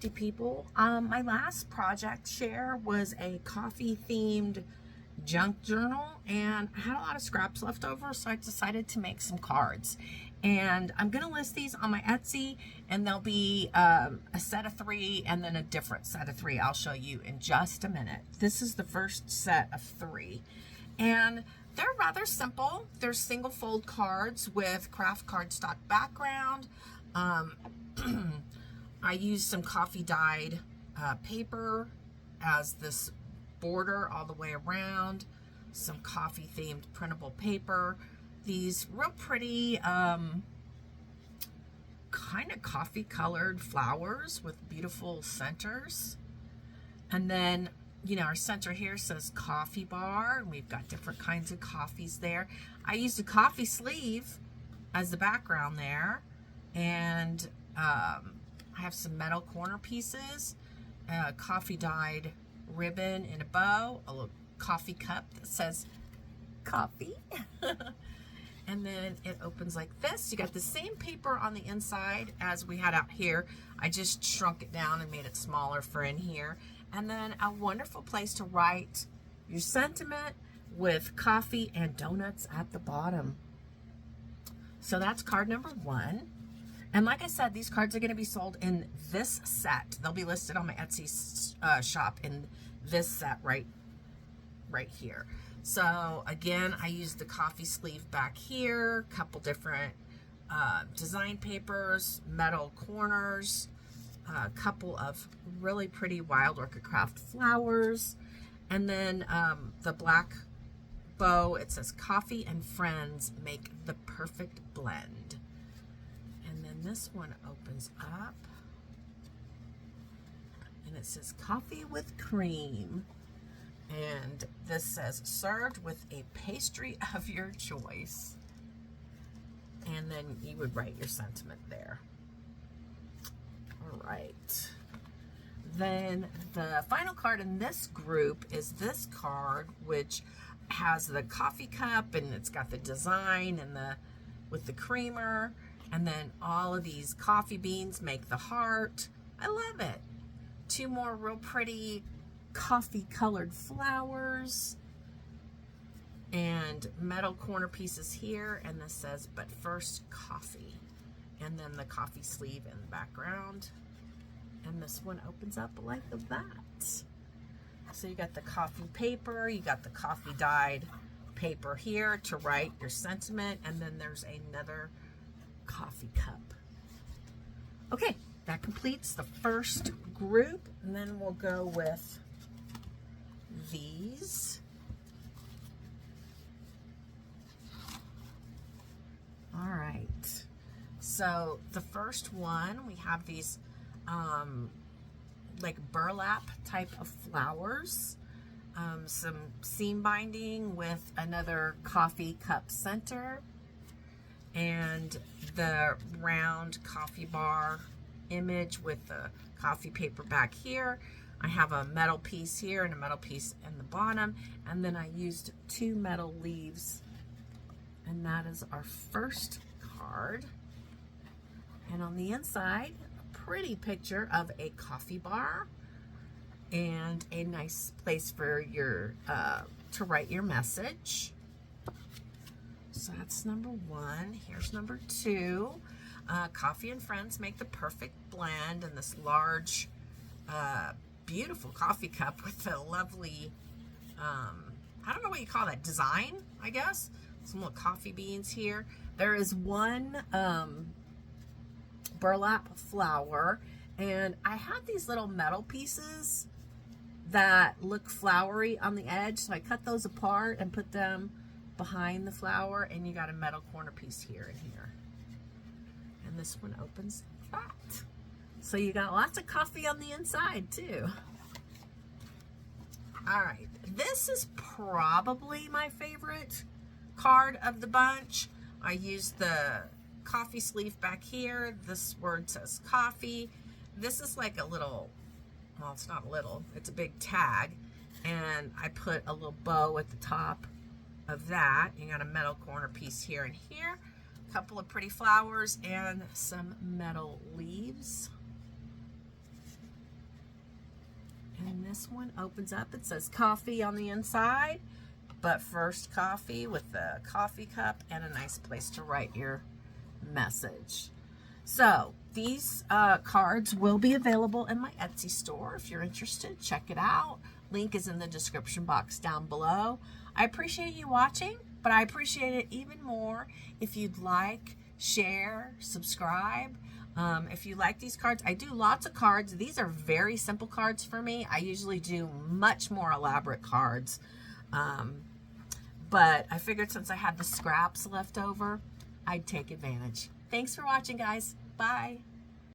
crafty people. My last project share was a coffee themed junk journal, and I had a lot of scraps left over, so I decided to make some cards. And I'm gonna list these on my Etsy, and there'll be a set of 3 and then a different set of 3 I'll show you in just a minute. This is the first set of 3, and they're rather simple. They're single fold cards with craft cardstock background. I used some coffee dyed paper as this border all the way around, some coffee themed printable paper, these real pretty kind of coffee colored flowers with beautiful centers. And then, you know, our center here says coffee bar, and we've got different kinds of coffees there. I used a coffee sleeve as the background there, and I have some metal corner pieces, coffee dyed ribbon in a bow, a little coffee cup that says coffee. And then it opens like this. You got the same paper on the inside as we had out here. I just shrunk it down and made it smaller for in here. And then a wonderful place to write your sentiment with coffee and donuts at the bottom. So that's card number 1. And like I said, these cards are going to be sold in this set. They'll be listed on my Etsy shop in this set right here. So again, I used the coffee sleeve back here, a couple different design papers, metal corners, a couple of really pretty wild orchid craft flowers, and then the black bow. It says coffee and friends make the perfect blend. And then this one opens up and it says coffee with cream. And this says served with a pastry of your choice. And then you would write your sentiment there. All right. Then the final card in this group is this card, which has the coffee cup, and it's got the design and with the creamer, and then all of these coffee beans make the heart. I love it. 2 more real pretty coffee colored flowers and metal corner pieces here, and this says but first coffee, and then the coffee sleeve in the background, and this one opens up like that. So you got the coffee paper, you got the coffee dyed paper here to write your sentiment, and then there's another coffee cup. Okay, that completes the first group, and then we'll go with these. All right, so the first one, we have these like burlap type of flowers, some seam binding with another coffee cup center, and the round coffee bar image with the coffee paper back here. I have a metal piece here and a metal piece in the bottom, and then I used 2 metal leaves, and that is our first card. And on the inside, a pretty picture of a coffee bar and a nice place for your to write your message. So that's number 1. Here's number 2. Coffee and friends make the perfect blend, and this large beautiful coffee cup with a lovely I don't know what you call that, design, I guess. Some little coffee beans here. There is 1 burlap flower, and I have these little metal pieces that look flowery on the edge, so I cut those apart and put them behind the flower, and you got a metal corner piece here and here. And this one opens like that. So you got lots of coffee on the inside too. All right, this is probably my favorite card of the bunch. I used the coffee sleeve back here. This word says coffee. This is like a little, well, it's not little, it's a big tag. And I put a little bow at the top of that. You got a metal corner piece here and here, a couple of pretty flowers, and some metal leaves. And this one opens up. It says coffee on the inside, but first coffee with a coffee cup and a nice place to write your message. So these cards will be available in my Etsy store. If you're interested, check it out. Link is in the description box down below. I appreciate you watching, but I appreciate it even more if you'd like, share, subscribe. If you like these cards, I do lots of cards. These are very simple cards for me. I usually do much more elaborate cards. But I figured since I had the scraps left over, I'd take advantage. Thanks for watching, guys. Bye.